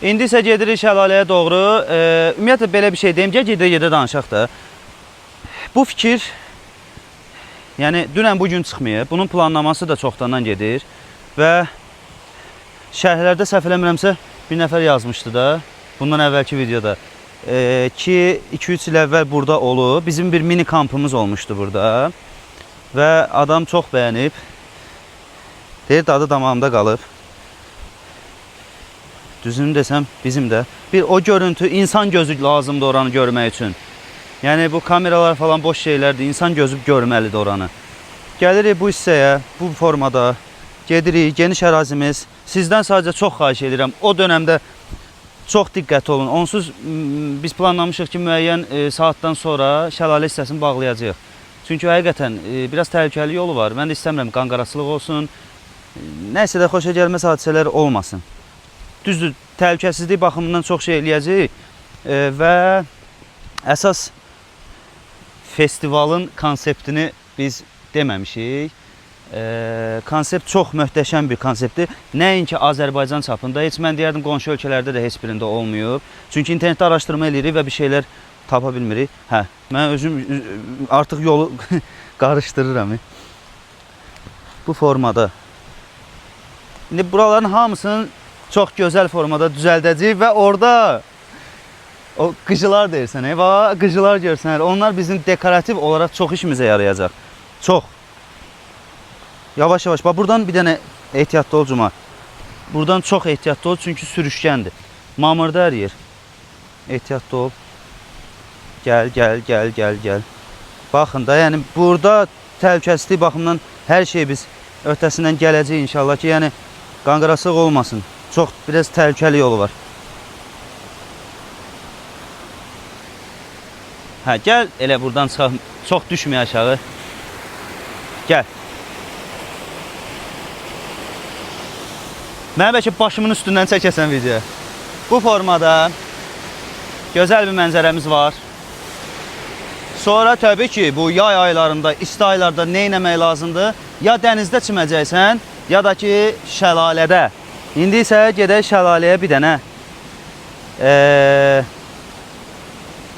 İndi isə gedirik şəlaləyə doğru. Ümumiyyətlə belə bir şey deyim, gedə-gedə danışaq da. Bu fikir, yəni dünən bugün çıxmayıb. Bunun planlaması da çoxdandan gedir. Və şərhlərdə səhv eləmirəmsə bir nəfər yazmışdı da, bundan əvvəlki videoda. Ki 2-3 il əvvəl burada olub. Bizim bir mini kampımız olmuşdu burada. Və adam çox bəyənib. Deyir, dadı damağımda qalıb. Düzünü desəm, bizim də. Bir o görüntü, insan gözü lazımdır oranı görmək üçün. Yəni bu kameralar falan boş şeylərdir. İnsan gözü görməlidir oranı. Gəlirik bu hissəyə, bu formada. Gedirik, geniş ərazimiz. Sizdən sadəcə çox xahiş edirəm. O dönəmdə çox diqqətli olun. Onsuz biz planlamışıq ki, müəyyən saatdan sonra şəlalə hissəsini bağlayacağıq. Çünki həqiqətən biraz təhlükəli yolu var. Mən də istəmirəm qanqarasılıq olsun. Nəysə də xoşa gəlməz hadisələr olmasın. Düzdür, təhlükəsizlik baxımından çox şey eləyəcəyik və əsas festivalın konseptini biz deməmişik. Konsept çox möhtəşəm bir konseptdir. Nəinki Azərbaycan çapında, heç mən deyərdim qonşu ölkələrdə də heç birində olmayıb. Çünki internetdə araşdırma eləyirik və bir şeylər tapa bilmirik. Hə, mən özüm artıq yolu qarışdırıram. Bu formada. İndi buraların hamısını çox gözəl formada düzəldəcəyik və orada o qıcılar deyirsən, qıcılar görsən, onlar bizim dekorativ olaraq çox işimizə yarayacaq. Çox. Yavaş-yavaş. Bax, buradan bir dənə ehtiyatlı ol Cuma. Buradan çox ehtiyatlı ol, çünki sürüşkəndir. Mamırda hər yer. Ehtiyatlı ol. Gəl. Baxın da, yəni burada təhlükəsizlik baxımından hər şey biz öhdəsindən gələcək inşallah ki, yəni qanqarasıq olmasın. Çox biraz təhlükəli yolu var. Hə, gəl elə buradan çıxaq. Çox düşməyə aşağı. Gəl. Mənə bəlkə başımın üstündən çəkəsən video. Bu formada gözəl bir mənzərəmiz var. Sonra təbii ki, bu yay aylarında, isti aylarda nə etmək lazımdır? Ya dənizdə çiməcəksən, ya da ki şəlalədə. İndi isə gedək şəlaləyə bir dənə